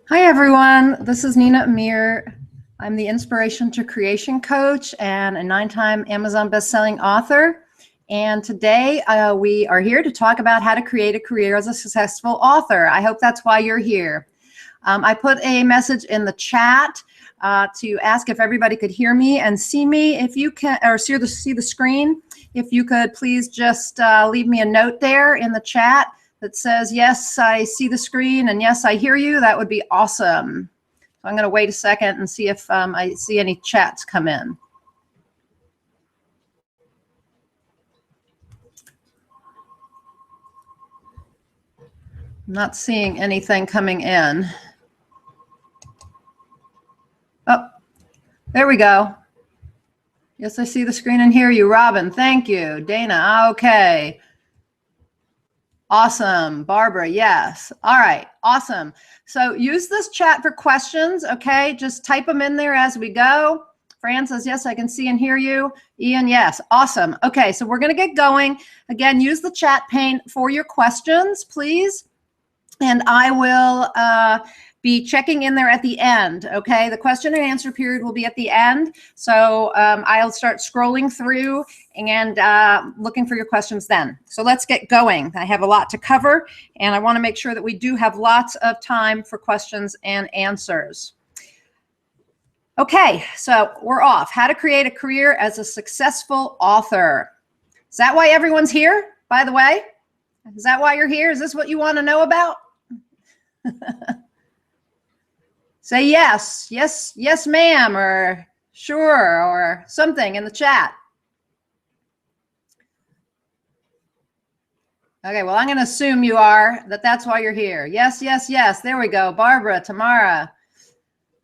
Hi, everyone. This is Nina Amir. I'm the Inspiration to Creation coach and a 9-time Amazon bestselling author. And today we are here to talk about how to create a career as a successful author. I hope that's why you're here. I put a message in the chat to ask if everybody could hear me and see me. If you can, or see the screen, if you could please just leave me a note there in the chat that says, yes, I see the screen, and yes, I hear you. That would be awesome. So I'm going to wait a second and see if I see any chats come in. I'm not seeing anything coming in. Oh, there we go. Yes, I see the screen and hear you. Robin, thank you. Dana, okay. Awesome. Barbara, yes. All right, awesome. So use this chat for questions, okay? Just type them in there as we go. Fran says, yes, I can see and hear you. Ian, yes. Awesome. Okay, so we're going to get going. Again, use the chat pane for your questions, please. And I will be checking in there at the end, okay? The question and answer period will be at the end. So I'll start scrolling through and looking for your questions then. So let's get going. I have a lot to cover, and I want to make sure that we do have lots of time for questions and answers. Okay, so we're off. How to create a career as a successful author. Is that why everyone's here, by the way? Is that why you're here? Is this what you want to know about? Say yes, yes, yes, ma'am, or sure, or something in the chat. Okay, well, I'm going to assume you are, that's why you're here. Yes, yes, yes. There we go. Barbara, Tamara.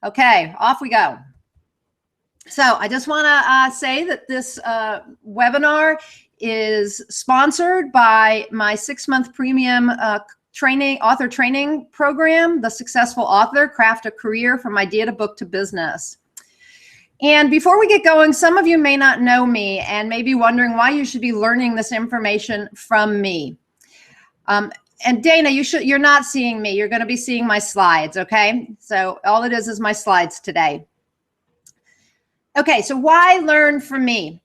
Okay, off we go. So I just want to say that this webinar is sponsored by my 6-month premium author training program, The Successful Author, Craft a Career from Idea to Book to Business. And before we get going, some of you may not know me and may be wondering why you should be learning this information from me. And Dana, you're not seeing me. You're going to be seeing my slides, okay? So all it is my slides today. Okay, so why learn from me?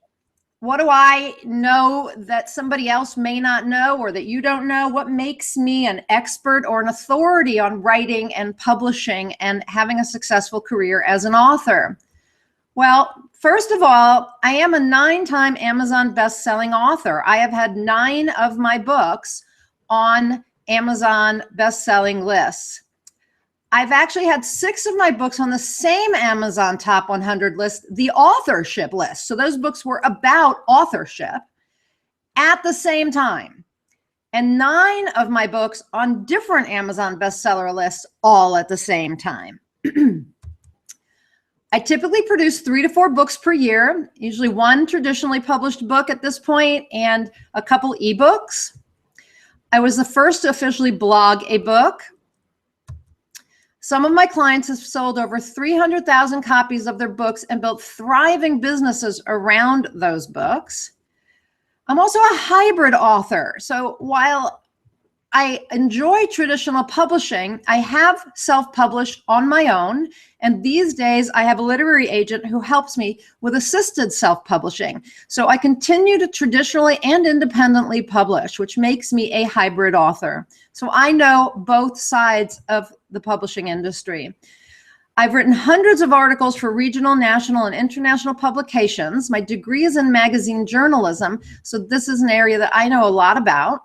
What do I know that somebody else may not know or that you don't know? What makes me an expert or an authority on writing and publishing and having a successful career as an author? Well, first of all, I am a 9-time Amazon best-selling author. I have had 9 of my books on Amazon best-selling lists. I've actually had 6 of my books on the same Amazon Top 100 list, the authorship list. So those books were about authorship at the same time. And 9 of my books on different Amazon bestseller lists all at the same time. I typically produce 3 to 4 books per year, usually 1 traditionally published book at this point and a couple ebooks. I was the first to officially blog a book. Some of my clients have sold over 300,000 copies of their books and built thriving businesses around those books. I'm also a hybrid author. So while I enjoy traditional publishing, I have self-published on my own. And these days I have a literary agent who helps me with assisted self-publishing. So I continue to traditionally and independently publish, which makes me a hybrid author. So I know both sides of the publishing industry. I've written hundreds of articles for regional, national, and international publications. My degree is in magazine journalism, so this is an area that I know a lot about.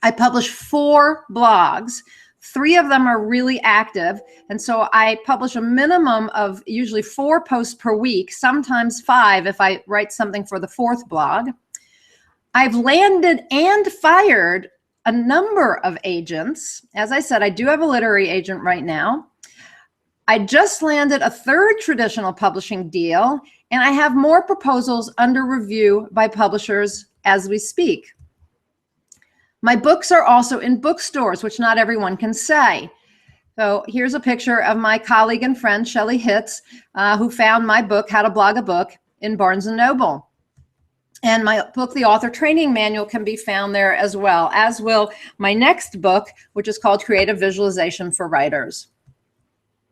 I publish 4 blogs. 3 of them are really active, and so I publish a minimum of usually 4 posts per week, sometimes 5 if I write something for the 4th blog. I've landed and fired a number of agents. As I said, I do have a literary agent right now. I just landed a 3rd traditional publishing deal, and I have more proposals under review by publishers as we speak. My books are also in bookstores, which not everyone can say. So here's a picture of my colleague and friend, Shelley Hitz, who found my book, How to Blog a Book, in Barnes & Noble. And my book, The Author Training Manual, can be found there as well, as will my next book, which is called Creative Visualization for Writers.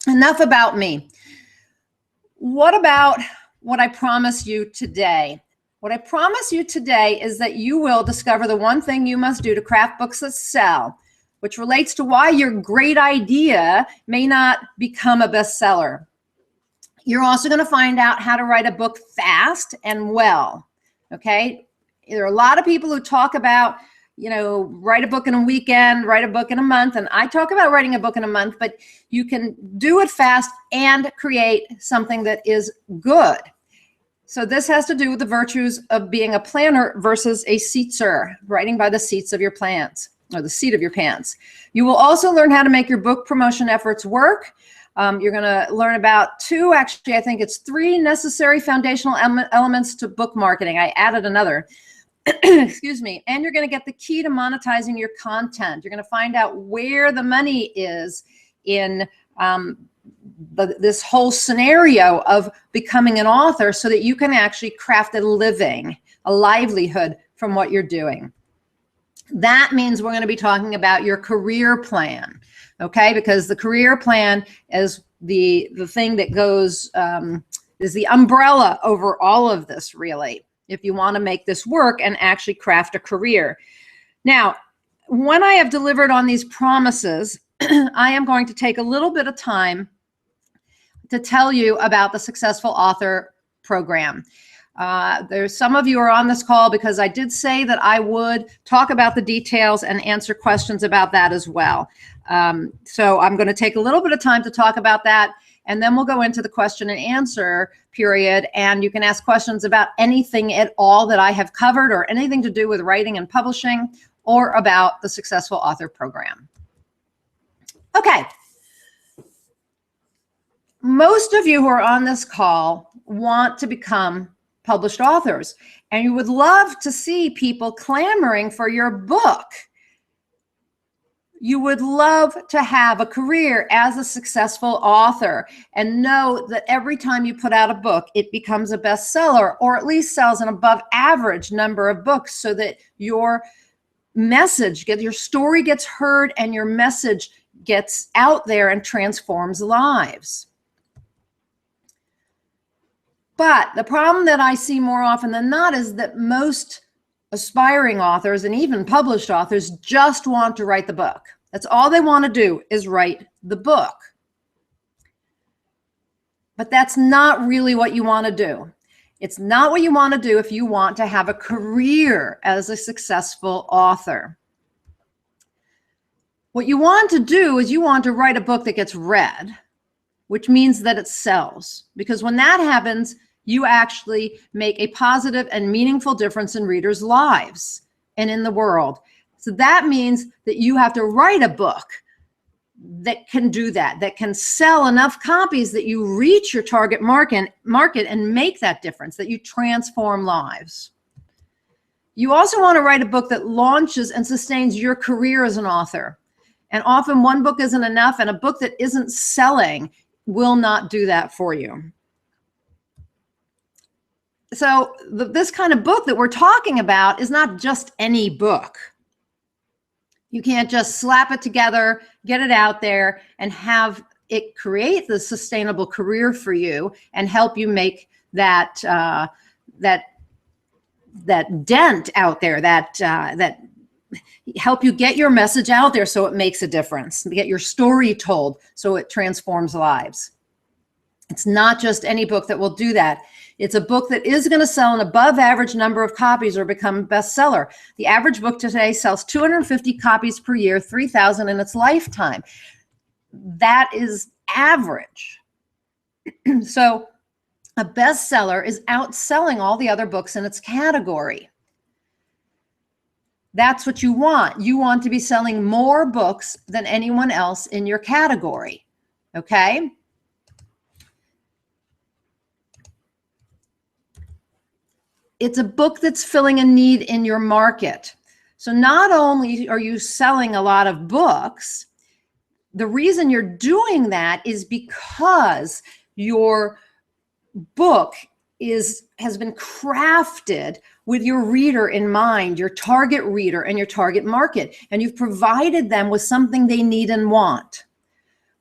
enough about me. What about what I promise you today? What I promise you today is that you will discover the one thing you must do to craft books that sell, which relates to why your great idea may not become a bestseller. You're also going to find out how to write a book fast and well, okay? There are a lot of people who talk about, you know, write a book in a weekend, write a book in a month, and I talk about writing a book in a month, but you can do it fast and create something that is good. So this has to do with the virtues of being a planner versus a seatser, writing by the seats of your plants, or the seat of your pants. You will also learn how to make your book promotion efforts work. You're going to learn about actually, I think it's 3 necessary foundational elements to book marketing. I added another. Excuse me. And you're going to get the key to monetizing your content. You're going to find out where the money is in this whole scenario of becoming an author, so that you can actually craft a living, a livelihood from what you're doing. That means we're going to be talking about your career plan, okay? Because the career plan is the thing that goes, is the umbrella over all of this, really, if you want to make this work and actually craft a career. Now, when I have delivered on these promises, I am going to take a little bit of time to tell you about the Successful Author Program. There's some of you are on this call because I did say that I would talk about the details and answer questions about that as well. So I'm going to take a little bit of time to talk about that, and then we'll go into the question and answer period, and you can ask questions about anything at all that I have covered, or anything to do with writing and publishing, or about the Successful Author Program. Okay. Most of you who are on this call want to become published authors, and you would love to see people clamoring for your book. You would love to have a career as a successful author and know that every time you put out a book, it becomes a bestseller, or at least sells an above average number of books, so that your message, your story gets heard and your message gets out there and transforms lives. But the problem that I see more often than not is that most aspiring authors, and even published authors, just want to write the book. That's all they want to do, is write the book. But that's not really what you want to do. It's not what you want to do if you want to have a career as a successful author. What you want to do is you want to write a book that gets read, which means that it sells. Because when that happens, you actually make a positive and meaningful difference in readers' lives and in the world. So that means that you have to write a book that can do that, that can sell enough copies that you reach your target market and make that difference, that you transform lives. You also want to write a book that launches and sustains your career as an author. And often one book isn't enough, and a book that isn't selling will not do that for you. So this kind of book that we're talking about is not just any book. You can't just slap it together, get it out there, and have it create the sustainable career for you and help you make that that dent out there, that help you get your message out there so it makes a difference, get your story told so it transforms lives. It's not just any book that will do that. It's a book that is going to sell an above average number of copies or become a bestseller. The average book today sells 250 copies per year, 3,000 in its lifetime. That is average. So a bestseller is outselling all the other books in its category. That's what you want. You want to be selling more books than anyone else in your category, okay? It's a book that's filling a need in your market. So not only are you selling a lot of books, the reason you're doing that is because your book has been crafted with your reader in mind, your target reader and your target market, and you've provided them with something they need and want.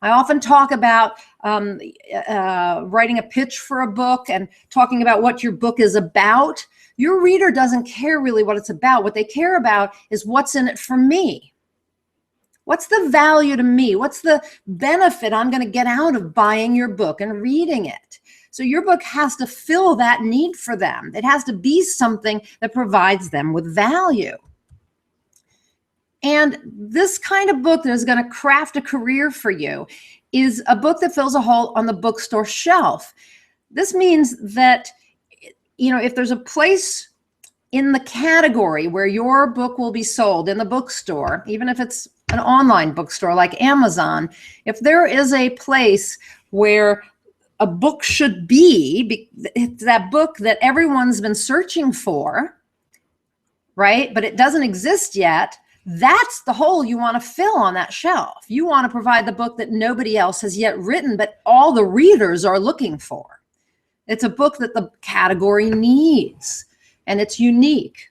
I often talk about writing a pitch for a book and talking about what your book is about, your reader doesn't care really what it's about. What they care about is what's in it for me. What's the value to me? What's the benefit I'm going to get out of buying your book and reading it? So your book has to fill that need for them. It has to be something that provides them with value. And this kind of book that is going to craft a career for you is a book that fills a hole on the bookstore shelf. This means that, you know, if there's a place in the category where your book will be sold in the bookstore, even if it's an online bookstore like Amazon, if there is a place where a book should be, it's that book that everyone's been searching for, right? But it doesn't exist yet. That's the hole you want to fill on that shelf. You want to provide the book that nobody else has yet written, but all the readers are looking for. It's a book that the category needs, and it's unique.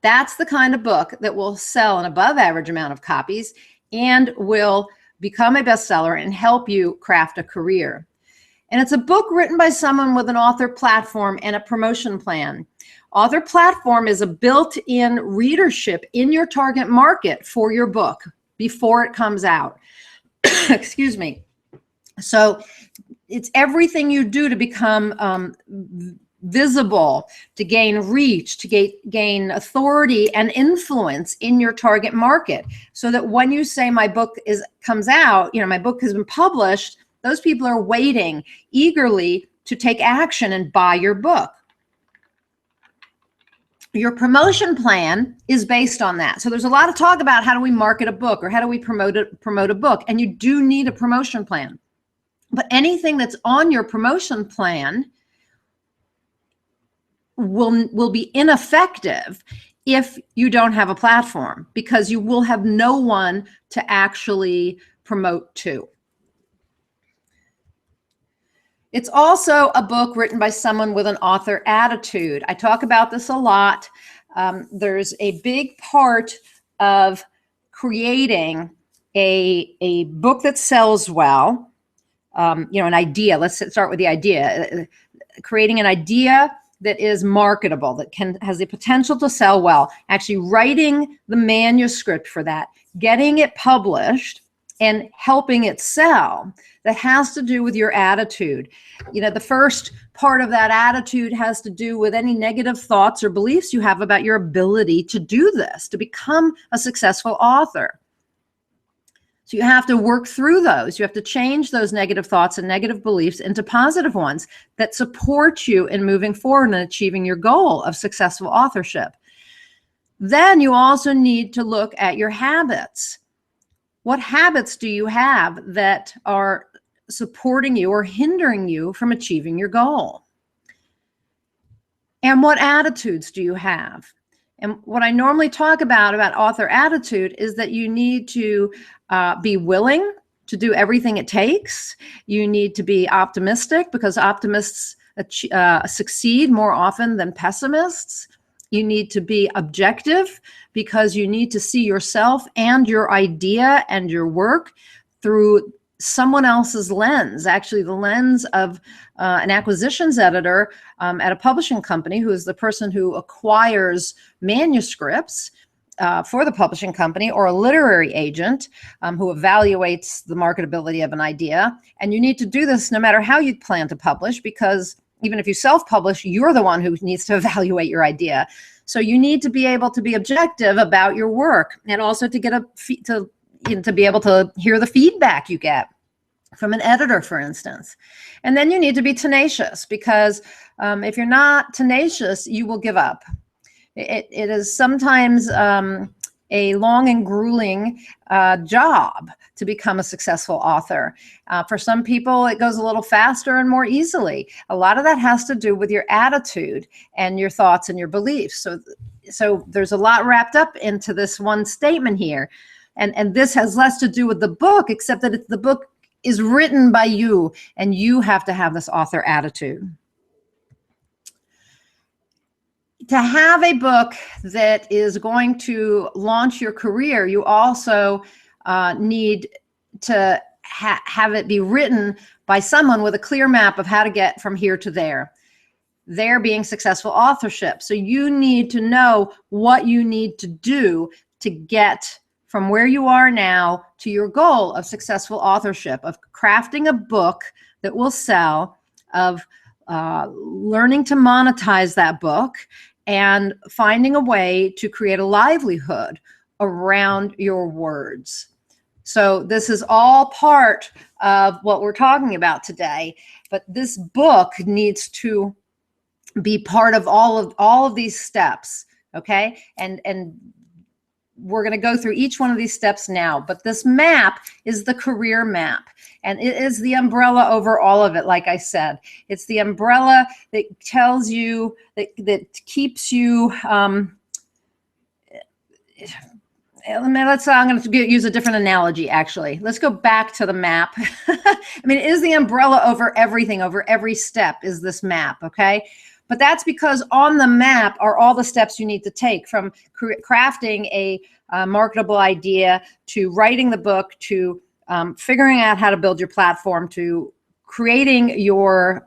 That's the kind of book that will sell an above average amount of copies and will become a bestseller and help you craft a career. And it's a book written by someone with an author platform and a promotion plan. Author platform is a built-in readership in your target market for your book before it comes out. Excuse me. So it's everything you do to become visible, to gain reach, to gain authority and influence in your target market, so that when you say my book comes out, you know, my book has been published, those people are waiting eagerly to take action and buy your book. Your promotion plan is based on that. So there's a lot of talk about how do we market a book or how do we promote a book, and you do need a promotion plan. But anything that's on your promotion plan will be ineffective if you don't have a platform, because you will have no one to actually promote to. It's also a book written by someone with an author attitude. I talk about this a lot. There's a big part of creating a book that sells well, you know, an idea. Let's start with the idea. Creating an idea that is marketable, that has the potential to sell well, actually writing the manuscript for that, getting it published, and helping it sell. That has to do with your attitude. You know, the first part of that attitude has to do with any negative thoughts or beliefs you have about your ability to do this, to become a successful author. So you have to work through those. You have to change those negative thoughts and negative beliefs into positive ones that support you in moving forward and achieving your goal of successful authorship. Then you also need to look at your habits. What habits do you have that are supporting you or hindering you from achieving your goal? And what attitudes do you have? And what I normally talk about author attitude is that you need to be willing to do everything it takes. You need to be optimistic, because optimists succeed more often than pessimists. You need to be objective, because you need to see yourself and your idea and your work through someone else's lens, actually the lens of an acquisitions editor at a publishing company, who is the person who acquires manuscripts for the publishing company, or a literary agent who evaluates the marketability of an idea. And you need to do this no matter how you plan to publish, because even if you self-publish, you're the one who needs to evaluate your idea. So you need to be able to be objective about your work, and also to get to be able to hear the feedback you get from an editor, for instance. And then you need to be tenacious, because if you're not tenacious, you will give up. It is sometimes a long and grueling job to become a successful author. For some people, it goes a little faster and more easily. A lot of that has to do with your attitude and your thoughts and your beliefs. So there's a lot wrapped up into this one statement here. And this has less to do with the book, except that the book is written by you, and you have to have this author attitude. To have a book that is going to launch your career, you also need to have it be written by someone with a clear map of how to get from here to there. There being successful authorship. So you need to know what you need to do to get from where you are now to your goal of successful authorship, of crafting a book that will sell, of learning to monetize that book, and finding a way to create a livelihood around your words. So this is all part of what we're talking about today, but this book needs to be part of all of these steps, okay? And we're going to go through each one of these steps now, but this map is the career map, and it is the umbrella over all of it. Like I said, it's the umbrella that tells you, that keeps you, I'm going to use a different analogy, actually. Let's go back to the map. I mean, it is the umbrella over everything, over every step is this map, okay? But that's because on the map are all the steps you need to take, from crafting a marketable idea, to writing the book, to figuring out how to build your platform, to creating your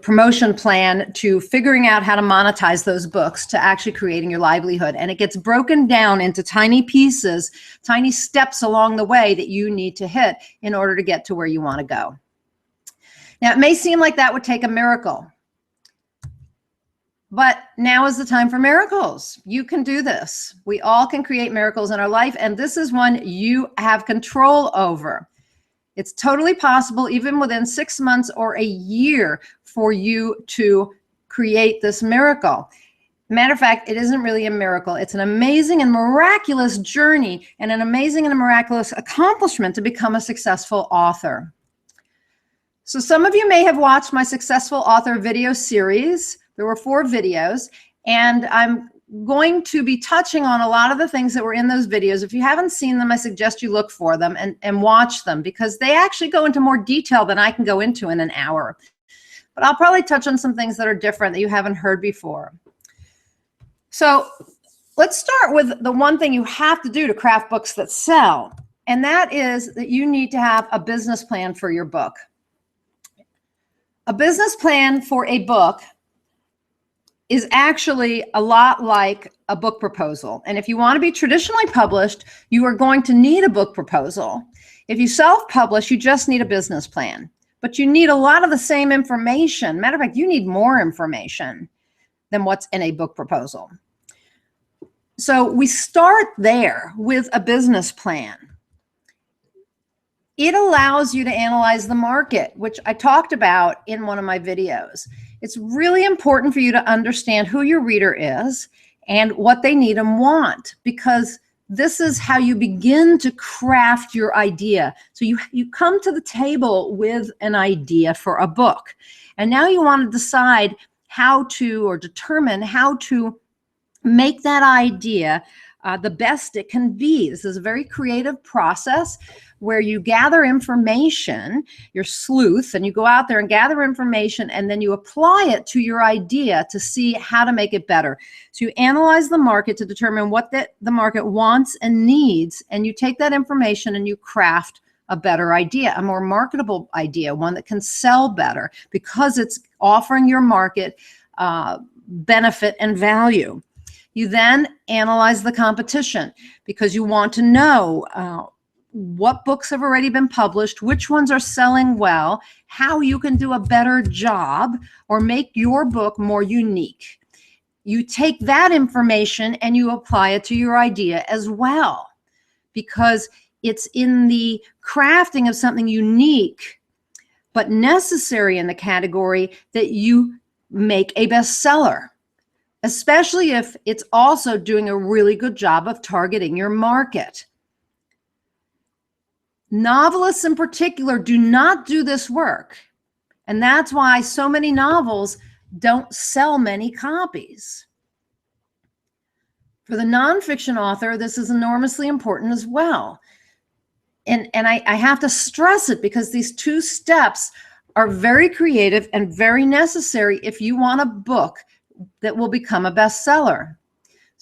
promotion plan, to figuring out how to monetize those books, to actually creating your livelihood. And it gets broken down into tiny pieces, tiny steps along the way that you need to hit in order to get to where you want to go. Now, it may seem like that would take a miracle, but now is the time for miracles. You can do this. We all can create miracles in our life, and this is one you have control over. It's totally possible, even within 6 months or a year, for you to create this miracle. Matter of fact, it isn't really a miracle. It's an amazing and miraculous journey, and an amazing and miraculous accomplishment to become a successful author. So some of you may have watched my successful author video series. There were 4 videos, and I'm going to be touching on a lot of the things that were in those videos. If you haven't seen them, I suggest you look for them and watch them, because they actually go into more detail than I can go into in an hour. But I'll probably touch on some things that are different that you haven't heard before. So let's start with the one thing you have to do to craft books that sell, and that is that you need to have a business plan for your book. A business plan for a book is actually a lot like a book proposal. And if you want to be traditionally published, you are going to need a book proposal. If you self-publish, you just need a business plan. But you need a lot of the same information. Matter of fact, you need more information than what's in a book proposal. So we start there with a business plan. It allows you to analyze the market, which I talked about in one of my videos. It's really important for you to understand who your reader is and what they need and want, because this is how you begin to craft your idea. So you come to the table with an idea for a book, and now you want to decide how to, or determine how to make that idea the best it can be. This is a very creative process where you gather information, you're sleuth, and you go out there and gather information, and then you apply it to your idea to see how to make it better. So you analyze the market to determine what the market wants and needs, and you take that information and you craft a better idea, a more marketable idea, one that can sell better because it's offering your market benefit and value. You then analyze the competition because you want to know what books have already been published, which ones are selling well, how you can do a better job or make your book more unique. You take that information and you apply it to your idea as well, because it's in the crafting of something unique but necessary in the category that you make a bestseller, especially if it's also doing a really good job of targeting your market. Novelists in particular do not do this work, and that's why so many novels don't sell many copies. For the nonfiction author, this is enormously important as well. And I have to stress it because these 2 steps are very creative and very necessary if you want a book that will become a bestseller.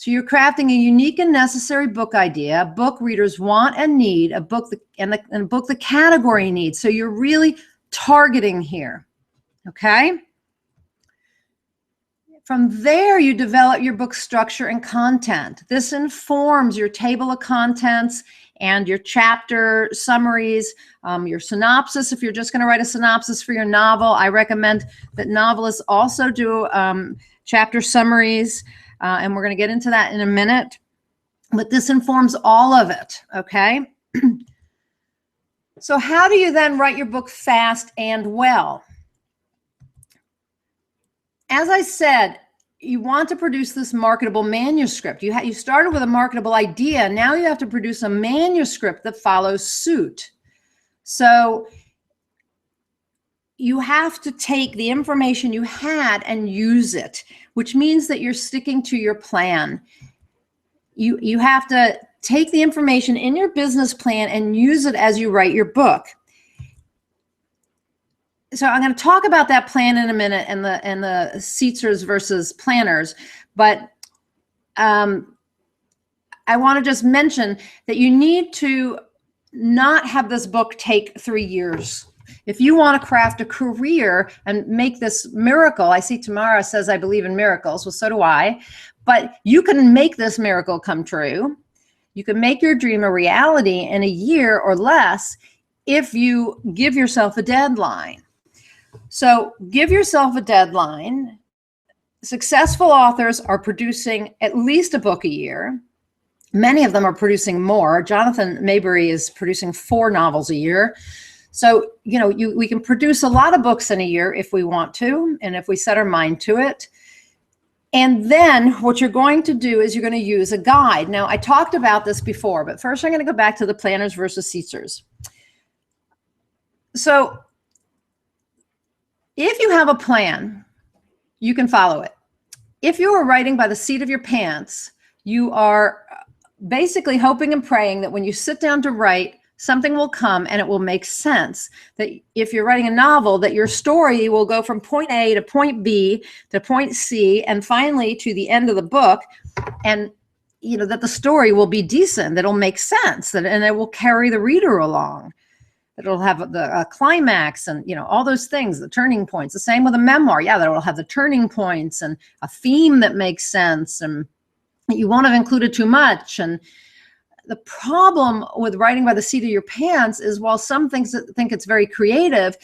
So you're crafting a unique and necessary book idea, a book readers want and need, a book and a book the category needs. So you're really targeting here, okay? From there, you develop your book structure and content. This informs your table of contents and your chapter summaries, your synopsis. If you're just going to write a synopsis for your novel, I recommend that novelists also do chapter summaries. And we're going to get into that in a minute. But this informs all of it, okay? So how do you then write your book fast and well? As I said, you want to produce this marketable manuscript. You started with a marketable idea. Now you have to produce a manuscript that follows suit. So you have to take the information you had and use it, which means that you're sticking to your plan. You have to take the information in your business plan and use it as you write your book. So I'm going to talk about that plan in a minute and the seaters versus planners, but I want to just mention that you need to not have this book take 3 years. If you want to craft a career and make this miracle, I see Tamara says, I believe in miracles. Well, so do I. But you can make this miracle come true. You can make your dream a reality in a year or less if you give yourself a deadline. So give yourself a deadline. Successful authors are producing at least a book a year. Many of them are producing more. Jonathan Maybury is producing 4 novels a year. So, we can produce a lot of books in a year if we want to, and if we set our mind to it. And then what you're going to do is you're going to use a guide. Now, I talked about this before, but first I'm going to go back to the planners versus seaters. So if you have a plan, you can follow it. If you are writing by the seat of your pants, you are basically hoping and praying that when you sit down to write, something will come and it will make sense. That if you're writing a novel, that your story will go from point A to point B to point C and finally to the end of the book, and that the story will be decent, that it'll make sense, and it will carry the reader along. That it'll have the climax and all those things, the turning points. The same with a memoir. Yeah, that it will have the turning points and a theme that makes sense, and you won't have included too much. And the problem with writing by the seat of your pants is, while some think it's very creative,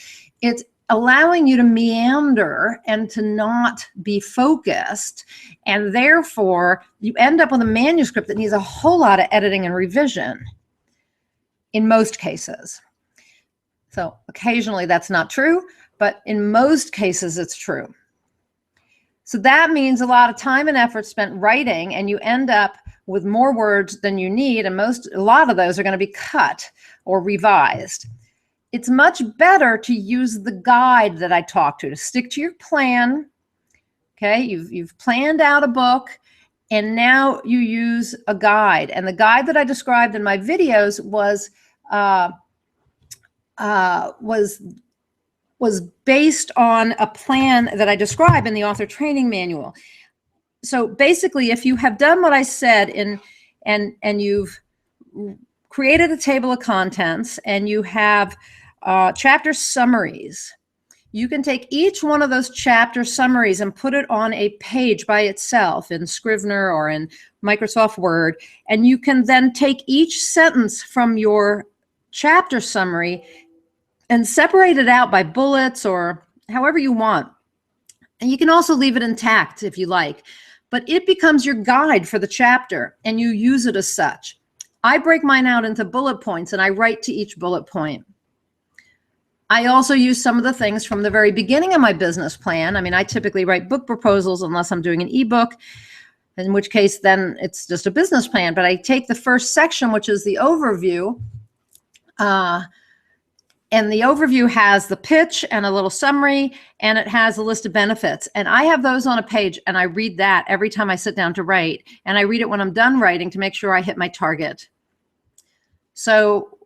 it's allowing you to meander and to not be focused. And therefore, you end up with a manuscript that needs a whole lot of editing and revision in most cases. So occasionally that's not true, but in most cases it's true. So that means a lot of time and effort spent writing, and you end up with more words than you need, and a lot of those are going to be cut or revised. It's much better to use the guide that I talked to stick to your plan. Okay, you've planned out a book, and now you use a guide. And the guide that I described in my videos was based on a plan that I describe in the author training manual. So basically, if you have done what I said and you've created a table of contents and you have chapter summaries, you can take each one of those chapter summaries and put it on a page by itself in Scrivener or in Microsoft Word, and you can then take each sentence from your chapter summary and separate it out by bullets or however you want. And you can also leave it intact if you like, but it becomes your guide for the chapter and you use it as such. I break mine out into bullet points and I write to each bullet point. I also use some of the things from the very beginning of my business plan. I mean, I typically write book proposals unless I'm doing an ebook, in which case then it's just a business plan. But I take the first section, which is the overview, and the overview has the pitch and a little summary, and it has a list of benefits. And I have those on a page, and I read that every time I sit down to write. And I read it when I'm done writing to make sure I hit my target. So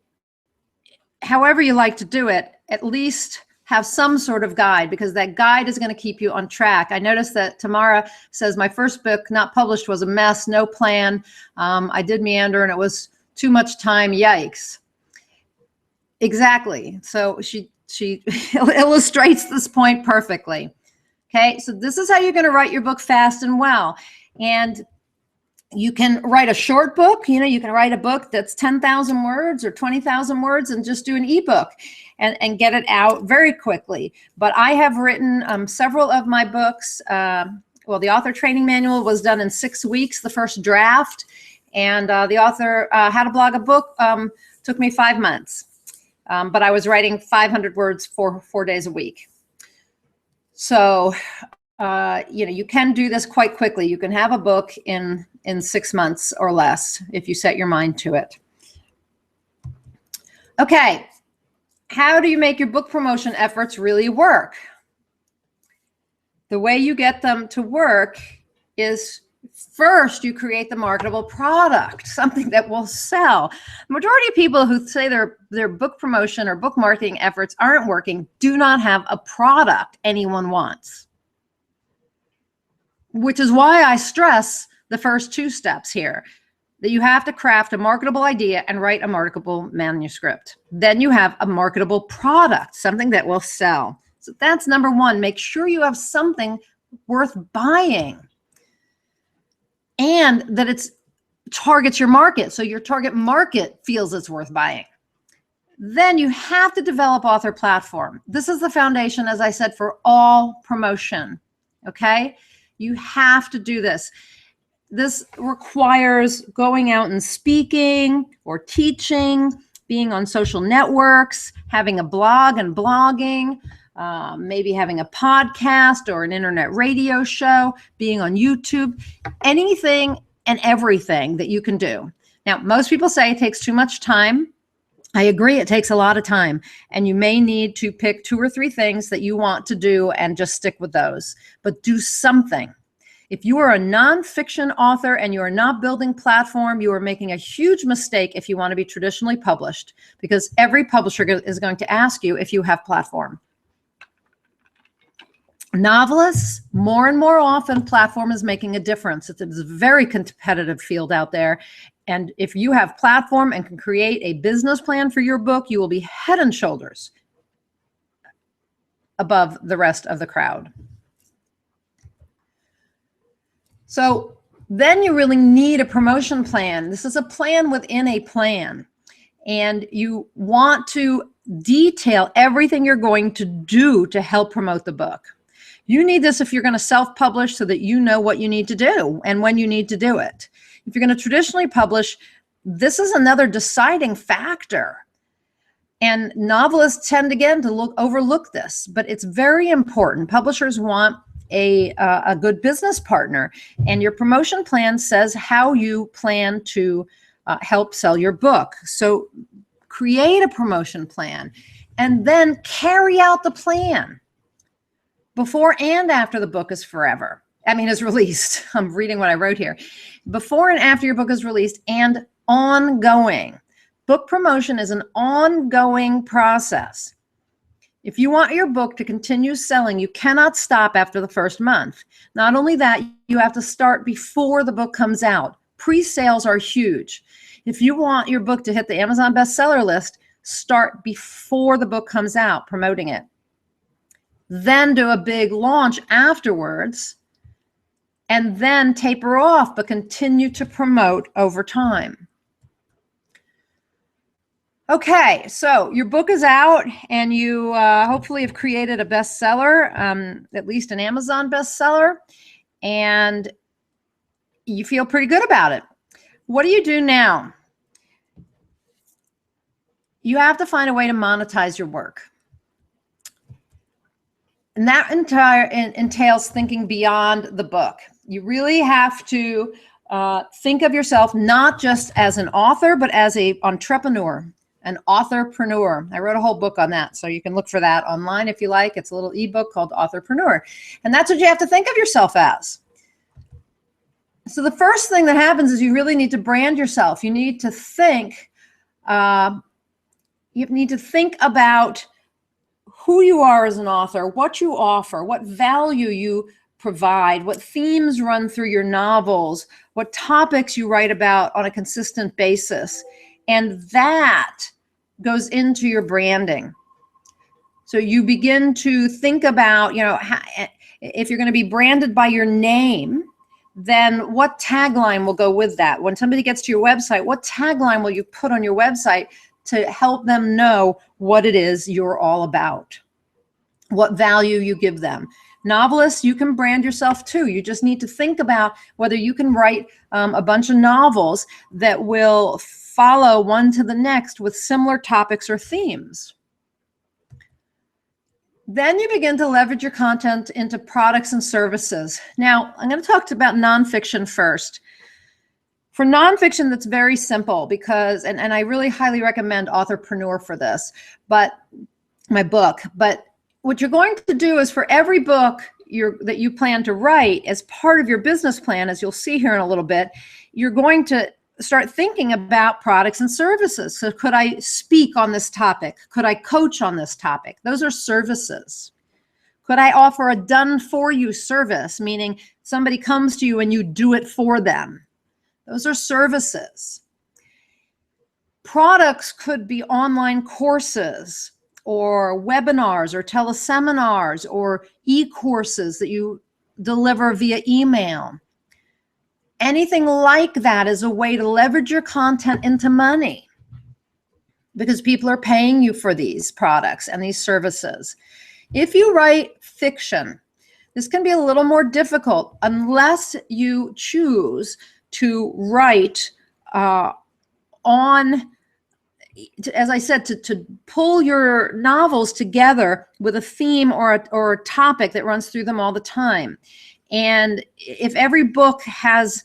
however you like to do it, at least have some sort of guide, because that guide is going to keep you on track. I noticed that Tamara says, my first book not published was a mess, no plan. I did meander and it was too much time. Yikes. Exactly. So she illustrates this point perfectly. Okay. So this is how you're going to write your book fast and well. And you can write a short book. You can write a book that's 10,000 words or 20,000 words and just do an ebook and get it out very quickly. But I have written several of my books. Well, the author training manual was done in 6 weeks, the first draft. And the author How to Blog a Book took me 5 months. But I was writing 500 words 4 days a week. So, you can do this quite quickly. You can have a book in 6 months or less if you set your mind to it. Okay. How do you make your book promotion efforts really work? The way you get them to work is first you create the marketable product, something that will sell. The majority of people who say their book promotion or book marketing efforts aren't working do not have a product anyone wants, which is why I stress the first 2 steps here, that you have to craft a marketable idea and write a marketable manuscript. Then you have a marketable product, something that will sell. So that's number 1. Make sure you have something worth buying and that it targets your market, so your target market feels it's worth buying. Then you have to develop author platform. This is the foundation, as I said, for all promotion. Okay? You have to do this. This requires going out and speaking or teaching, being on social networks, having a blog and blogging, maybe having a podcast or an internet radio show, being on YouTube, anything and everything that you can do. Now, most people say it takes too much time. I agree, it takes a lot of time, and you may need to pick 2 or 3 things that you want to do and just stick with those, but do something. If you are a nonfiction author and you are not building platform, you are making a huge mistake if you want to be traditionally published, because every publisher is going to ask you if you have platform. Novelists, more and more often, platform is making a difference. It's a very competitive field out there. And if you have platform and can create a business plan for your book, you will be head and shoulders above the rest of the crowd. So then you really need a promotion plan. This is a plan within a plan. And you want to detail everything you're going to do to help promote the book. You need this if you're going to self-publish, so that you know what you need to do and when you need to do it. If you're going to traditionally publish, this is another deciding factor. And novelists tend, again, to overlook this, but it's very important. Publishers want a good business partner, and your promotion plan says how you plan to help sell your book. So create a promotion plan and then carry out the plan before and after the book is is released. I'm reading what I wrote here. Before and after your book is released, and ongoing. Book promotion is an ongoing process. If you want your book to continue selling, you cannot stop after the first month. Not only that, you have to start before the book comes out. Pre-sales are huge. If you want your book to hit the Amazon bestseller list, start before the book comes out, promoting it. Then do a big launch afterwards, and then taper off, but continue to promote over time. Okay, so your book is out, and you hopefully have created a bestseller, at least an Amazon bestseller, and you feel pretty good about it. What do you do now? You have to find a way to monetize your work. And that entails thinking beyond the book. You really have to think of yourself not just as an author, but as an entrepreneur. An authorpreneur. I wrote a whole book on that, so you can look for that online if you like. It's a little ebook called Authorpreneur. And that's what you have to think of yourself as. So the first thing that happens is you really need to brand yourself. You need to think about who you are as an author, what you offer, what value you provide, what themes run through your novels, what topics you write about on a consistent basis. And that goes into your branding. So you begin to think about, if you're going to be branded by your name, then what tagline will go with that? When somebody gets to your website, what tagline will you put on your website to help them know what it is you're all about, what value you give them? Novelists, you can brand yourself too. You just need to think about whether you can write a bunch of novels that will follow one to the next with similar topics or themes. Then you begin to leverage your content into products and services. Now, I'm going to talk about nonfiction first. For nonfiction, that's very simple because, and I really highly recommend Authorpreneur for this, but my book. But what you're going to do is for every book that you plan to write as part of your business plan, as you'll see here in a little bit, you're going to start thinking about products and services. So could I speak on this topic? Could I coach on this topic? Those are services. Could I offer a done for you service, meaning somebody comes to you and you do it for them? Those are services. Products could be online courses or webinars or teleseminars or e-courses that you deliver via email. Anything like that is a way to leverage your content into money because people are paying you for these products and these services. If you write fiction, this can be a little more difficult unless you choose to write as I said, to pull your novels together with a theme or a topic that runs through them all the time. And if every book has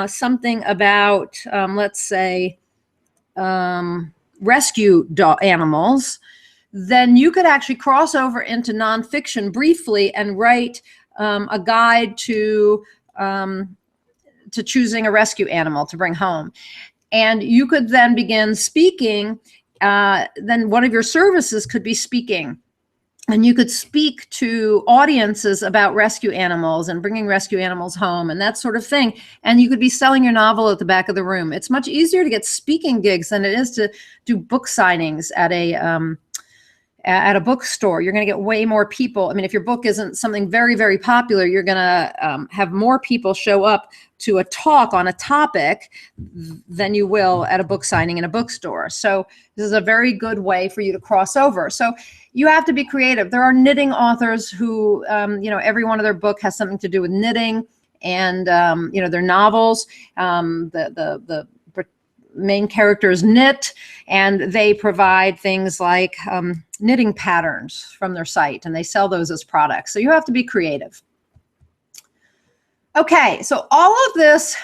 something about, let's say, rescue animals, then you could actually cross over into nonfiction briefly and write a guide to choosing a rescue animal to bring home. And you could then begin speaking. Then one of your services could be speaking. And you could speak to audiences about rescue animals and bringing rescue animals home and that sort of thing. And you could be selling your novel at the back of the room. It's much easier to get speaking gigs than it is to do book signings at a bookstore. You're going to get way more people. I mean, if your book isn't something very, very popular, you're going to have more people show up to a talk on a topic than you will at a book signing in a bookstore. So this is a very good way for you to cross over. So you have to be creative. There are knitting authors who, every one of their book has something to do with knitting, and their novels. The main characters knit, and they provide things like knitting patterns from their site, and they sell those as products. So you have to be creative. Okay, so all of this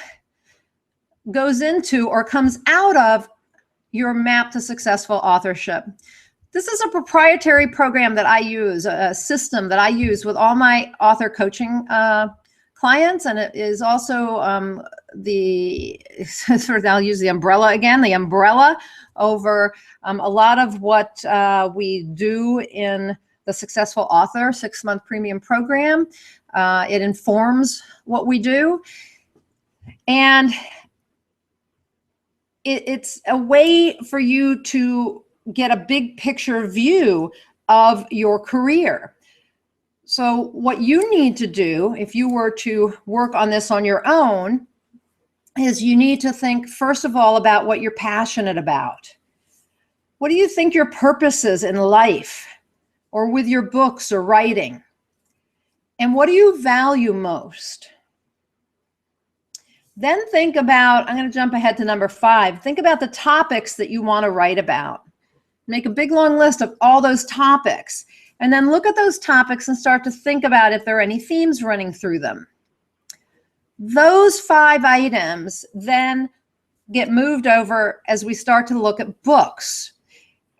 goes into or comes out of your map to successful authorship. This is a proprietary program that I use, a system that I use with all my author coaching clients, and it is also I'll use the umbrella again, the umbrella over a lot of what we do in the Successful Author 6-month premium program. It informs what we do, and it's a way for you to get a big picture view of your career. So what you need to do if you were to work on this on your own is you need to think, first of all, about what you're passionate about. What do you think your purpose is in life or with your books or writing? And what do you value most? Then think about, I'm going to jump ahead to number 5. Think about the topics that you want to write about. Make a big long list of all those topics. And then look at those topics and start to think about if there are any themes running through them. Those 5 items then get moved over as we start to look at books.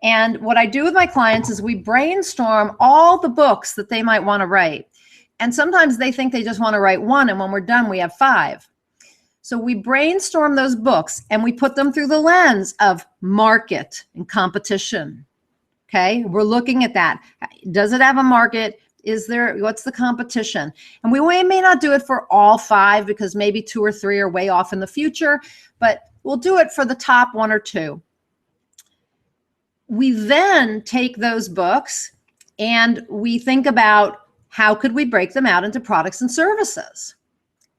And what I do with my clients is we brainstorm all the books that they might want to write. And sometimes they think they just want to write 1, and when we're done, we have 5. So we brainstorm those books and we put them through the lens of market and competition, Okay, we're looking at that. Does it have a market? What's the competition? And we may not do it for all 5 because maybe 2 or 3 are way off in the future, but we'll do it for the top 1 or 2. We then take those books and we think about how could we break them out into products and services,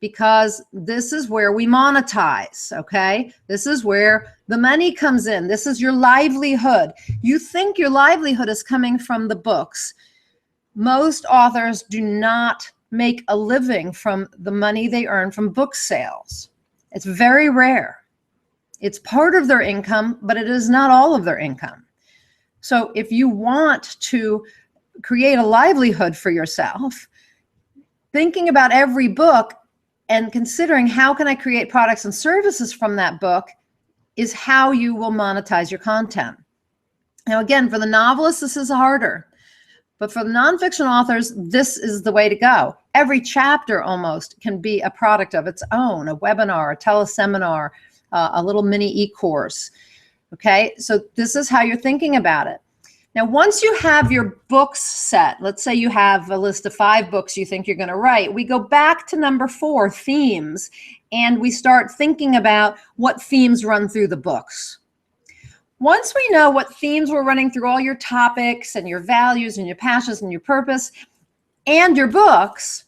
because this is where we monetize, okay? This is where the money comes in. This is your livelihood. You think your livelihood is coming from the books. Most authors do not make a living from the money they earn from book sales. It's very rare. It's part of their income, but it is not all of their income. So if you want to create a livelihood for yourself, thinking about every book and considering how can I create products and services from that book is how you will monetize your content. Now, again, for the novelists, this is harder. But for the nonfiction authors, this is the way to go. Every chapter almost can be a product of its own, a webinar, a teleseminar, a little mini e-course. Okay, so this is how you're thinking about it. Now, once you have your books set, let's say you have a list of 5 books you think you're going to write, we go back to number 4, themes, and we start thinking about what themes run through the books. Once we know what themes we're running through all your topics and your values and your passions and your purpose and your books,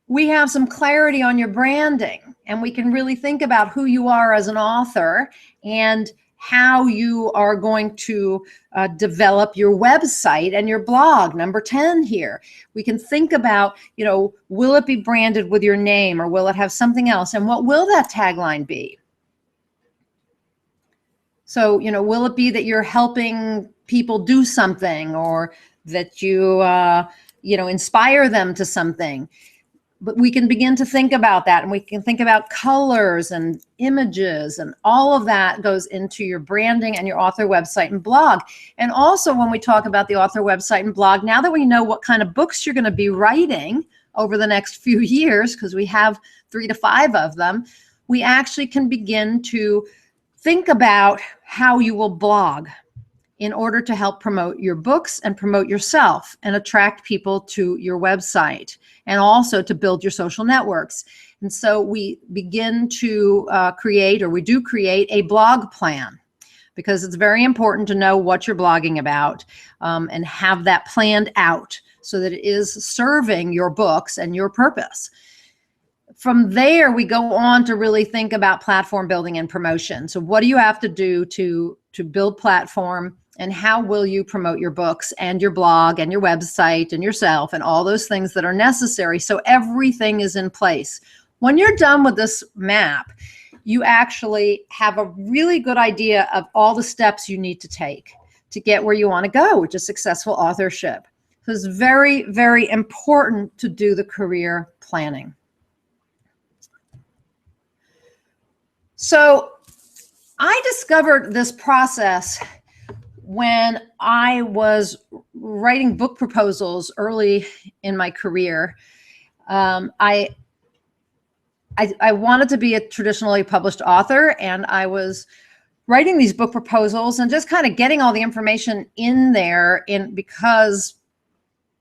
we have some clarity on your branding, and we can really think about who you are as an author and how you are going to develop your website and your blog. Number 10 here. We can think about, will it be branded with your name or will it have something else? And what will that tagline be? So, will it be that you're helping people do something, or that you, inspire them to something? But we can begin to think about that, and we can think about colors and images, and all of that goes into your branding and your author website and blog. And also, when we talk about the author website and blog, now that we know what kind of books you're going to be writing over the next few years, because we have 3 to 5 of them, we actually can begin to think about how you will blog in order to help promote your books and promote yourself and attract people to your website, and also to build your social networks. And so we begin to create a blog plan, because it's very important to know what you're blogging about and have that planned out so that it is serving your books and your purpose. From there, we go on to really think about platform building and promotion. So what do you have to do to build platform, and how will you promote your books and your blog and your website and yourself and all those things that are necessary so everything is in place? When you're done with this map, you actually have a really good idea of all the steps you need to take to get where you want to go, which is successful authorship. So it's very, very important to do the career planning. So I discovered this process when I was writing book proposals early in my career. I wanted to be a traditionally published author, and I was writing these book proposals and just kind of getting all the information in there because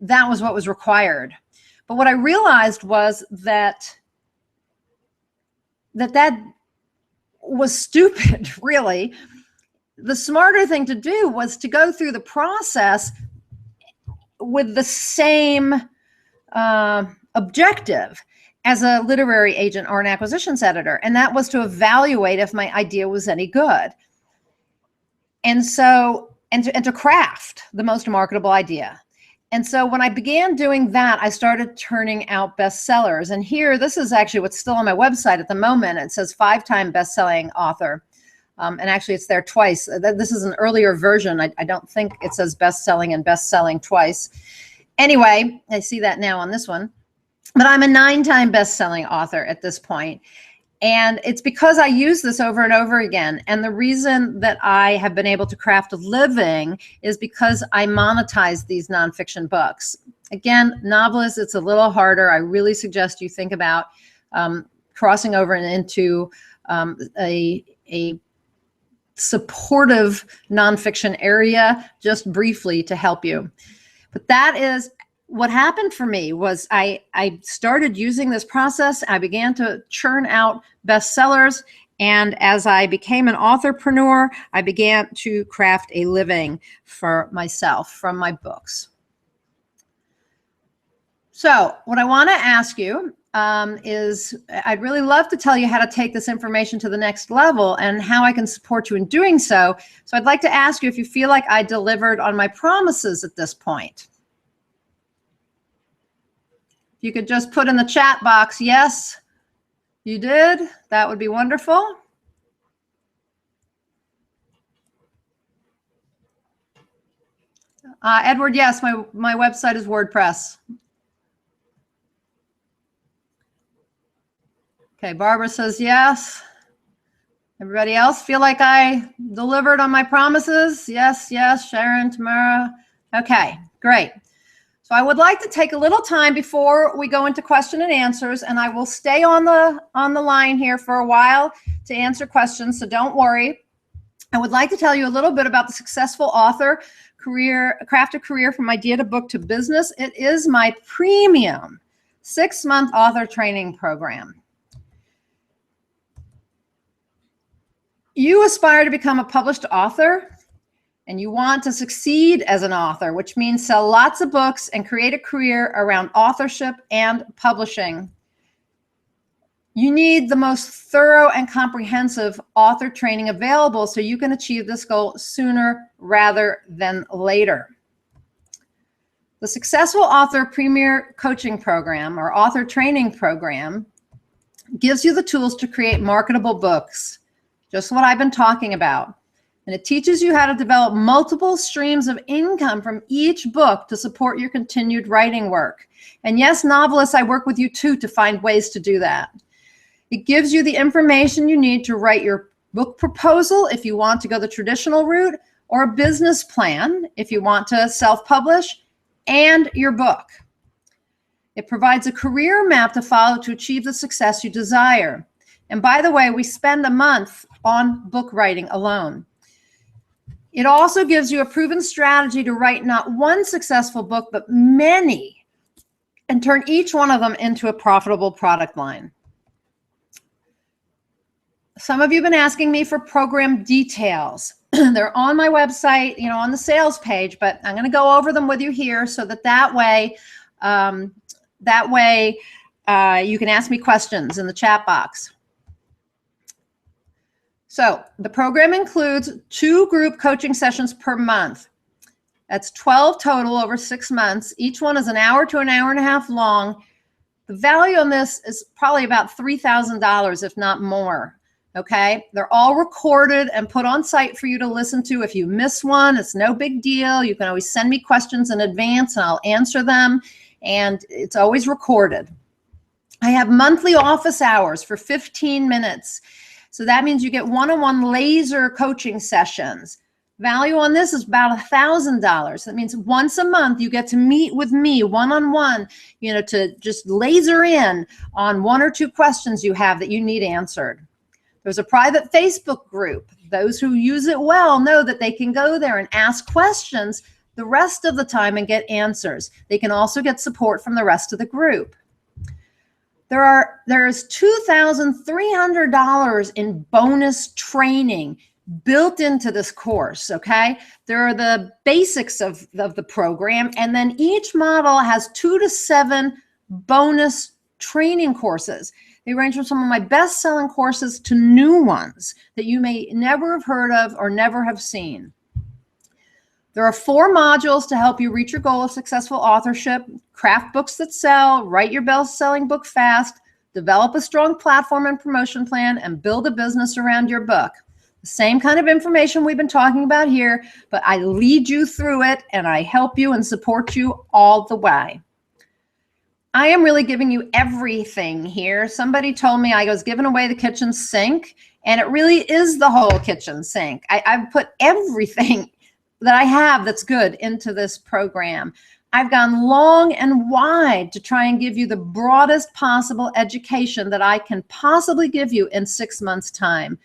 that was what was required. But what I realized was that was stupid, really. The smarter thing to do was to go through the process with the same objective as a literary agent or an acquisitions editor, and that was to evaluate if my idea was any good. And so, and to craft the most marketable idea. And so when I began doing that, I started turning out bestsellers. And here, this is actually what's still on my website at the moment. It says 5-time best-selling author. And actually, it's there twice. This is an earlier version. I don't think it says best-selling and best-selling twice. Anyway, I see that now on this one. But I'm a 9-time best-selling author at this point. And it's because I use this over and over again. And the reason that I have been able to craft a living is because I monetize these nonfiction books. Again, novelists, it's a little harder. I really suggest you think about crossing over into a supportive nonfiction area just briefly to help you. But that is what happened for me. Was I started using this process. I began to churn out bestsellers. And as I became an authorpreneur, I began to craft a living for myself from my books. So what I want to ask you is, I'd really love to tell you how to take this information to the next level and how I can support you in doing so. So I'd like to ask you if you feel like I delivered on my promises at this point. If you could just put in the chat box, yes, you did, that would be wonderful. Edward, yes, my website is WordPress. Okay, Barbara says yes. Everybody else feel like I delivered on my promises? Yes, yes, Sharon, Tamara. Okay, great. So I would like to take a little time before we go into question and answers, and I will stay on the line here for a while to answer questions, so don't worry. I would like to tell you a little bit about the Successful Author Craft a Career from Idea to Book to Business. It is my premium 6-month author training program. You aspire to become a published author, and you want to succeed as an author, which means sell lots of books and create a career around authorship and publishing. You need the most thorough and comprehensive author training available so you can achieve this goal sooner rather than later. The Successful Author Premier Coaching Program, or Author Training Program, gives you the tools to create marketable books, just what I've been talking about. And it teaches you how to develop multiple streams of income from each book to support your continued writing work. And yes, novelists, I work with you too to find ways to do that. It gives you the information you need to write your book proposal if you want to go the traditional route, or a business plan if you want to self-publish, and your book. It provides a career map to follow to achieve the success you desire. And by the way, we spend a month on book writing alone. It also gives you a proven strategy to write not one successful book, but many, and turn each one of them into a profitable product line. Some of you have been asking me for program details. They're on my website, on the sales page, but I'm going to go over them with you here so that way you can ask me questions in the chat box. So the program includes 2 group coaching sessions per month. That's 12 total over 6 months. Each one is an hour to an hour and a half long. The value on this is probably about $3,000, if not more. Okay, they're all recorded and put on site for you to listen to. If you miss one, it's no big deal. You can always send me questions in advance and I'll answer them. And it's always recorded. I have monthly office hours for 15 minutes. So that means you get one-on-one laser coaching sessions. Value on this is about $1,000. That means once a month you get to meet with me one-on-one, to just laser in on 1 or 2 questions you have that you need answered. There's a private Facebook group. Those who use it well know that they can go there and ask questions the rest of the time and get answers. They can also get support from the rest of the group. There's $2,300 in bonus training built into this course, okay? There are the basics of the program, and then each model has 2 to 7 bonus training courses. They range from some of my best-selling courses to new ones that you may never have heard of or never have seen. There are 4 modules to help you reach your goal of successful authorship: craft books that sell, write your best-selling book fast, develop a strong platform and promotion plan, and build a business around your book. The same kind of information we've been talking about here, but I lead you through it and I help you and support you all the way. I am really giving you everything here. Somebody told me I was giving away the kitchen sink, and it really is the whole kitchen sink. I've put everything that I have that's good into this program. I've gone long and wide to try and give you the broadest possible education that I can possibly give you in 6 months' time.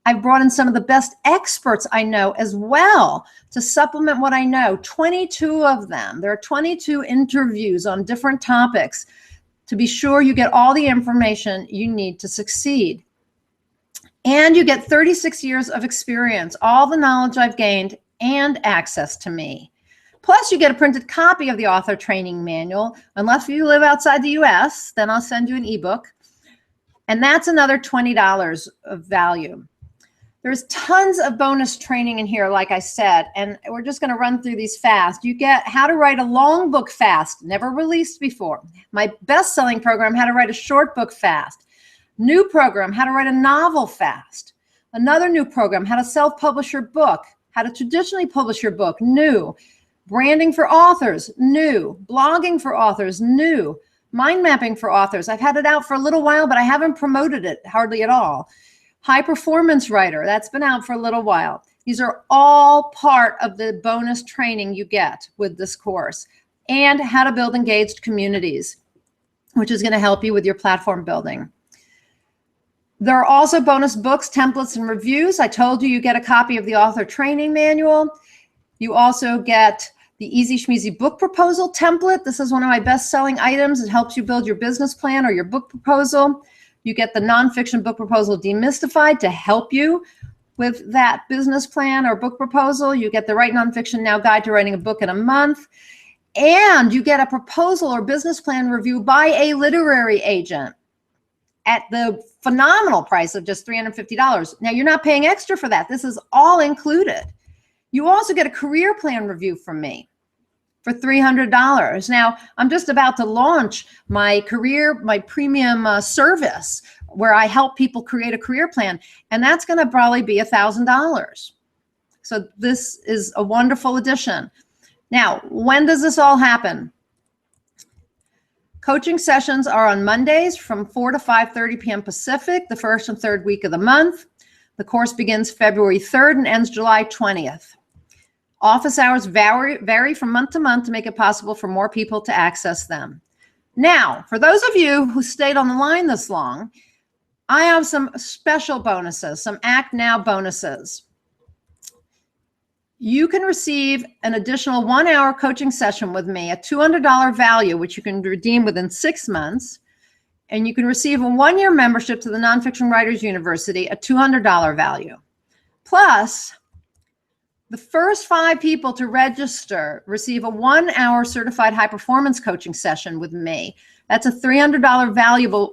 I've brought in some of the best experts I know as well to supplement what I know, 22 of them. There are 22 interviews on different topics to be sure you get all the information you need to succeed. And you get 36 years of experience, all the knowledge I've gained, and access to me. Plus, you get a printed copy of the author training manual. Unless you live outside the US, then I'll send you an ebook. And that's another $20 of value. There's tons of bonus training in here, like I said, and we're just going to run through these fast. You get how to write a long book fast, never released before. My best-selling program, how to write a short book fast. New program, how to write a novel fast. Another new program, how to self-publish your book, how to traditionally publish your book, new. Branding for authors, new. Blogging for authors, new. Mind mapping for authors. I've had it out for a little while, but I haven't promoted it hardly at all. High performance writer, that's been out for a little while. These are all part of the bonus training you get with this course. And how to build engaged communities, which is going to help you with your platform building. There are also bonus books, templates, and reviews. I told you get a copy of the author training manual. You also get the Easy Schmeezy book proposal template. This is one of my best-selling items. It helps you build your business plan or your book proposal. You get the nonfiction book proposal demystified to help you with that business plan or book proposal. You get the Write Nonfiction Now Guide to Writing a Book in a Month. And you get a proposal or business plan review by a literary agent at the phenomenal price of just $350. Now, you're not paying extra for that. This is all included. You also get a career plan review from me for $300. Now, I'm just about to launch my premium service where I help people create a career plan, and that's going to probably be $1,000. So this is a wonderful addition. Now, when does this all happen? Coaching sessions are on Mondays from 4 to 5:30 p.m. Pacific, the first and third week of the month. The course begins February 3rd and ends July 20th. Office hours vary from month to month to make it possible for more people to access them. Now, for those of you who stayed on the line this long, I have some special bonuses, some Act Now bonuses. You can receive an additional 1-hour coaching session with me at $200 value, which you can redeem within 6 months. And you can receive a 1-year membership to the Nonfiction Writers University at $200 value. Plus, the first 5 people to register receive a 1-hour certified high performance coaching session with me. That's a $300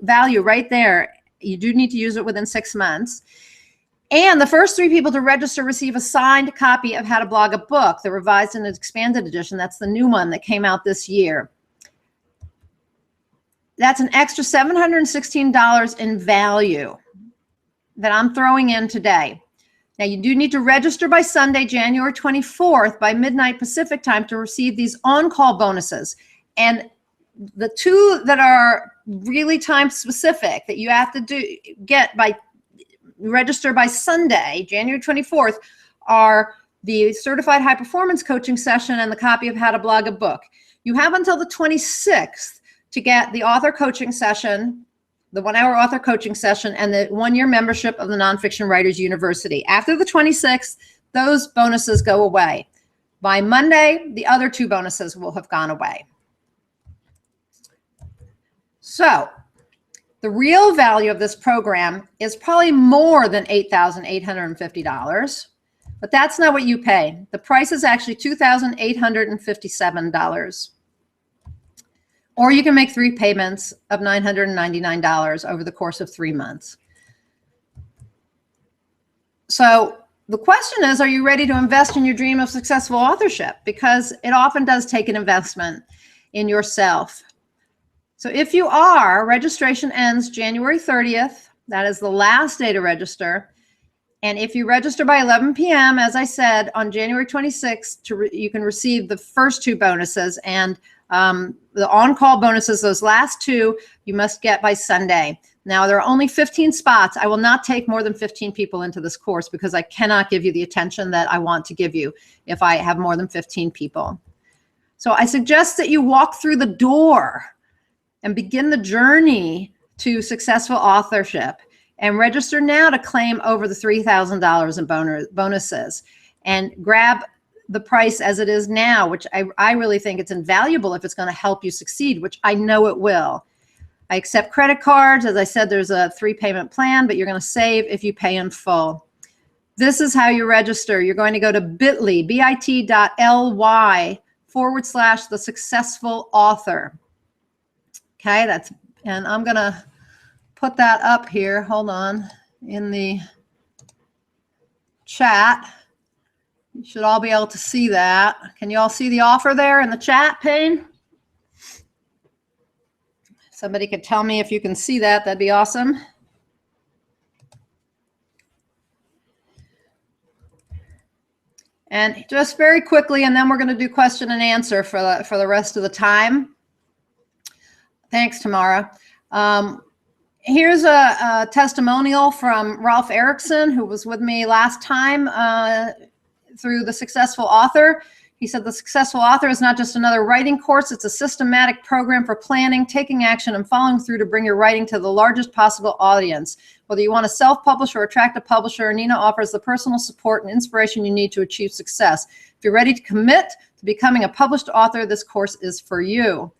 value right there. You do need to use it within 6 months. And the first 3 people to register receive a signed copy of How to Blog a Book, the revised and expanded edition. That's the new one that came out this year. That's an extra $716 in value that I'm throwing in today. Now, you do need to register by Sunday, January 24th by midnight Pacific time to receive these on-call bonuses. And the 2 that are really time specific that you have to register by Sunday, January 24th, are the Certified High Performance Coaching Session and the copy of How to Blog a Book. You have until the 26th to get the author coaching session, the 1-hour author coaching session, and the 1-year membership of the Nonfiction Writers University. After the 26th, those bonuses go away. By Monday, the other 2 bonuses will have gone away. So, the real value of this program is probably more than $8,850, but that's not what you pay. The price is actually $2,857. Or you can make 3 payments of $999 over the course of 3 months. So the question is, are you ready to invest in your dream of successful authorship? Because it often does take an investment in yourself. So if you are, registration ends January 30th. That is the last day to register. And if you register by 11 p.m., as I said, on January 26th, you can receive the first 2 bonuses. And the on-call bonuses, those last 2, you must get by Sunday. Now, there are only 15 spots. I will not take more than 15 people into this course because I cannot give you the attention that I want to give you if I have more than 15 people. So I suggest that you walk through the door and begin the journey to successful authorship. and register now to claim over the $3,000 in bonuses, and grab the price as it is now, which I really think it's invaluable if it's going to help you succeed, which I know it will. I accept credit cards. As I said, there's a 3-payment plan, but you're going to save if you pay in full. This is how you register. You're going to go to bit.ly, bit.ly/the successful author. Okay, and I'm going to put that up here. Hold on, in the chat. You should all be able to see that. Can you all see the offer there in the chat pane? Somebody could tell me if you can see that. That'd be awesome. And just very quickly, and then we're going to do question and answer for the rest of the time. Thanks, Tamara. Here's a testimonial from Ralph Erickson, who was with me last time through The Successful Author. He said, the Successful Author is not just another writing course. It's a systematic program for planning, taking action, and following through to bring your writing to the largest possible audience. Whether you want to self-publish or attract a publisher, Nina offers the personal support and inspiration you need to achieve success. If you're ready to commit to becoming a published author, this course is for you.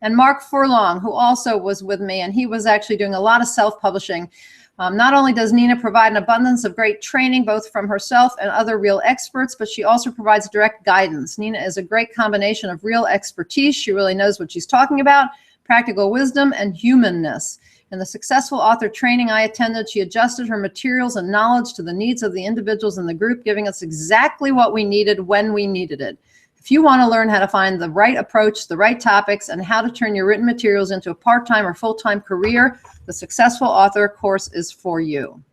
And Mark Furlong, who also was with me, and he was actually doing a lot of self-publishing. Not only does Nina provide an abundance of great training, both from herself and other real experts, but she also provides direct guidance. Nina is a great combination of real expertise. She really knows what she's talking about, practical wisdom, and humanness. In the Successful Author training I attended, she adjusted her materials and knowledge to the needs of the individuals in the group, giving us exactly what we needed when we needed it. If you want to learn how to find the right approach, the right topics, and how to turn your written materials into a part-time or full-time career, the Successful Author course is for you.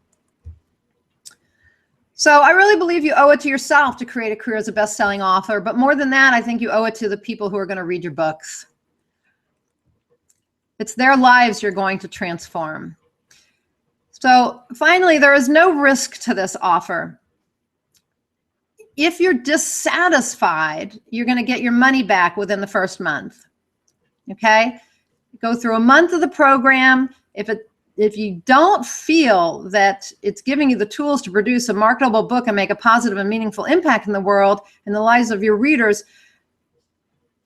So I really believe you owe it to yourself to create a career as a best-selling author. But more than that, I think you owe it to the people who are going to read your books. It's their lives you're going to transform. So finally, there is no risk to this offer. If you're dissatisfied, you're going to get your money back within the first month. Okay? Go through a month of the program. If you don't feel that it's giving you the tools to produce a marketable book and make a positive and meaningful impact in the world, in the lives of your readers,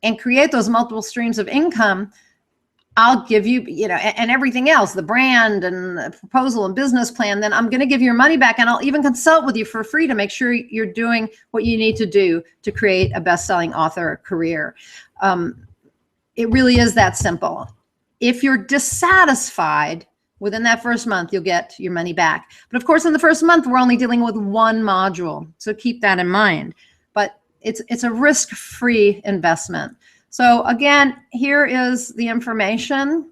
and create those multiple streams of income, I'll give you, and everything else, the brand and the proposal and business plan, then I'm going to give you your money back, and I'll even consult with you for free to make sure you're doing what you need to do to create a best-selling author career. It really is that simple. If you're dissatisfied, within that first month, you'll get your money back. But of course, in the first month, we're only dealing with one module. So keep that in mind. But it's a risk-free investment. So again, here is the information.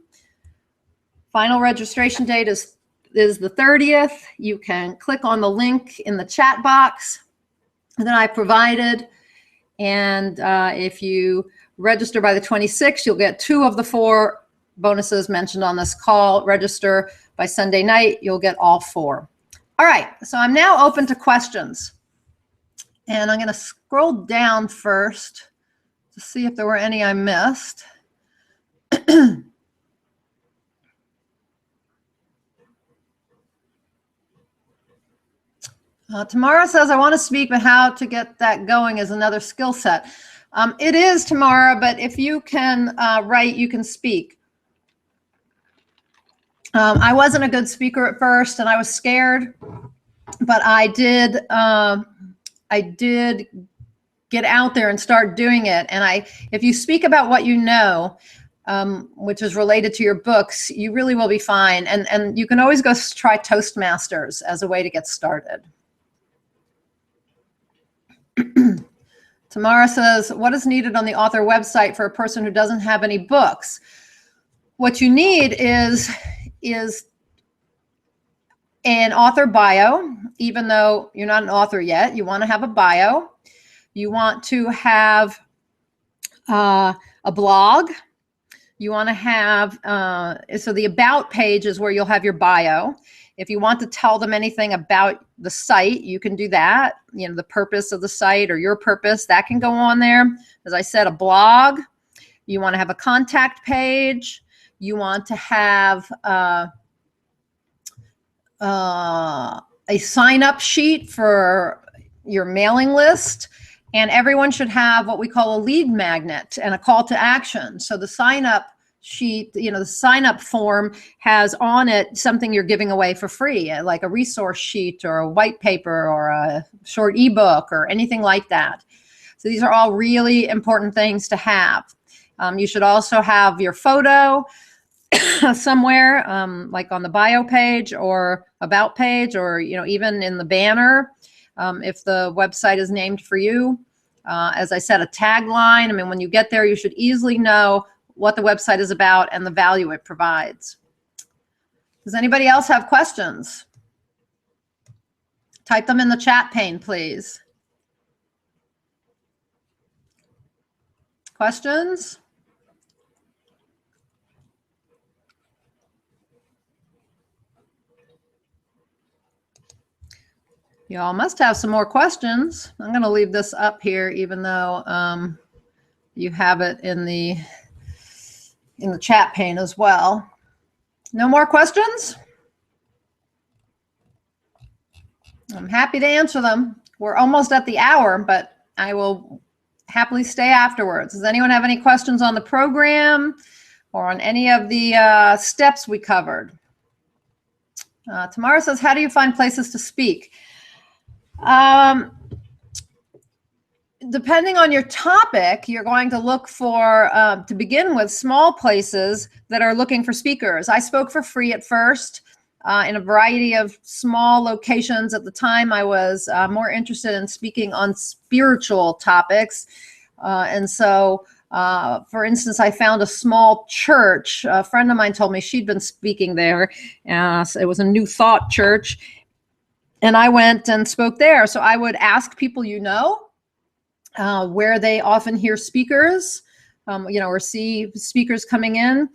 Final registration date is the 30th. You can click on the link in the chat box that I provided. And if you register by the 26th, you'll get 2 of the 4 bonuses mentioned on this call. Register by Sunday night, you'll get all 4. All right, so I'm now open to questions. And I'm going to scroll down first to see if there were any I missed. Tamara says, I want to speak, but how to get that going is another skill set. It is, Tamara, but if you can write, you can speak. I wasn't a good speaker at first, and I was scared, but I did get out there and start doing it. And if you speak about what you know, which is related to your books, you really will be fine. And you can always go try Toastmasters as a way to get started. Tamara says, what is needed on the author website for a person who doesn't have any books? What you need is an author bio. Even though you're not an author yet, you want to have a bio. You want to have a blog. You want to have, so the about page is where you'll have your bio. If you want to tell them anything about the site, you can do that. The purpose of the site or your purpose, that can go on there. As I said, a blog. You want to have a contact page. You want to have a sign-up sheet for your mailing list, and everyone should have what we call a lead magnet and a call to action. So the sign-up sheet, the sign-up form has on it something you're giving away for free, like a resource sheet or a white paper or a short ebook or anything like that. So these are all really important things to have. You should also have your photo somewhere, like on the bio page or about page, or even in the banner, if the website is named for you. As I said, a tagline. I mean, when you get there, you should easily know what the website is about and the value it provides. Does anybody else have questions? Type them in the chat pane, please. Questions? Y'all must have some more questions. I'm going to leave this up here, even though you have it in the chat pane as well. No more questions? I'm happy to answer them. We're almost at the hour, but I will happily stay afterwards. Does anyone have any questions on the program or on any of the steps we covered? Tamara says, how do you find places to speak? Depending on your topic, you're going to look for, to begin with, small places that are looking for speakers. I spoke for free at first in a variety of small locations. At the time, I was more interested in speaking on spiritual topics. And so, for instance, I found a small church. A friend of mine told me she'd been speaking there. So it was a New Thought church. And I went and spoke there. So I would ask people where they often hear speakers, or see speakers coming in.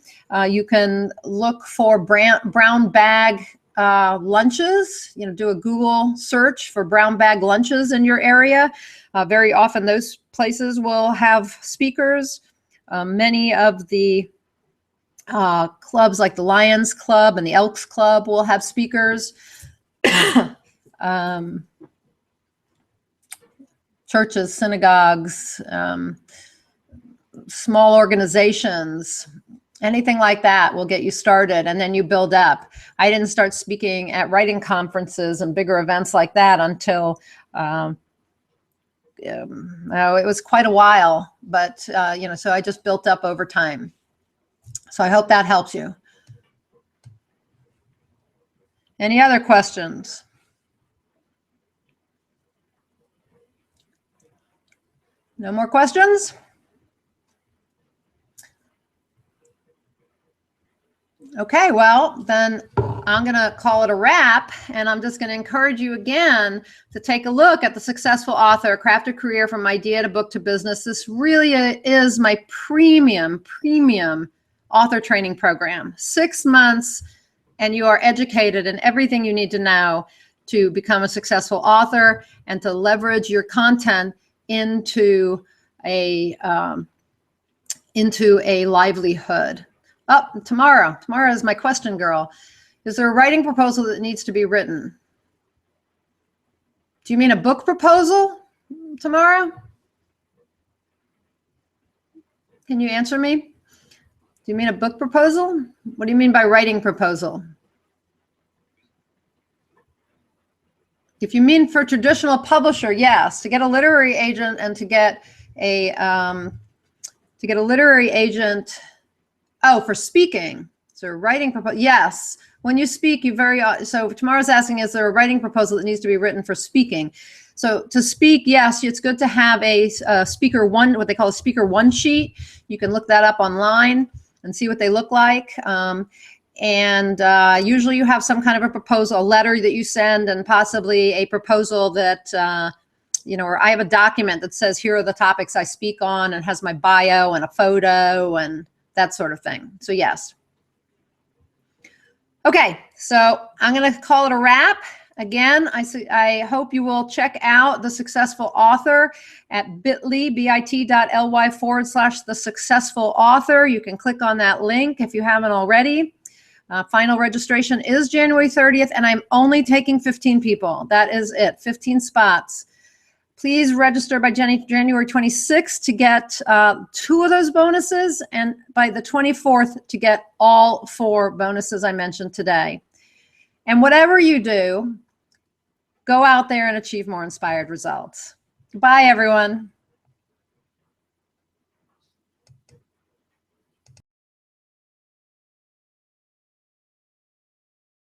You can look for brown bag lunches, do a Google search for brown bag lunches in your area. Very often those places will have speakers. Many of the clubs like the Lions Club and the Elks Club will have speakers. Churches, synagogues, small organizations, anything like that will get you started, and then you build up. I didn't start speaking at writing conferences and bigger events like that until it was quite a while, but so I just built up over time. So I hope that helps you. Any other questions? No more questions? Okay, well, then I'm going to call it a wrap, and I'm just going to encourage you again to take a look at the Successful Author, Craft a Career from Idea to Book to Business. This really is my premium author training program. 6 months, and you are educated in everything you need to know to become a successful author and to leverage your content into a livelihood. Oh, Tamara is my question girl. Is there a writing proposal that needs to be written? Do you mean a book proposal, Tamara? Can you answer me? Do you mean a book proposal? What do you mean by writing proposal? If you mean for traditional publisher, yes. To get a literary agent and to get a literary agent, for speaking. So writing proposal, yes. When you speak, so Tamara's asking, is there a writing proposal that needs to be written for speaking? So to speak, yes, it's good to have a speaker one, what they call a speaker one sheet. You can look that up online and see what they look like. And usually you have some kind of a proposal, a letter that you send, and possibly a proposal that, or I have a document that says, here are the topics I speak on, and has my bio and a photo and that sort of thing. So yes. Okay, so I'm going to call it a wrap. Again, I hope you will check out The Successful Author at bit.ly/The Successful Author. You can click on that link if you haven't already. Final registration is January 30th, and I'm only taking 15 people. That is it, 15 spots. Please register by January 26th to get 2 of those bonuses, and by the 24th to get all 4 bonuses I mentioned today. And whatever you do, go out there and achieve more inspired results. Bye, everyone.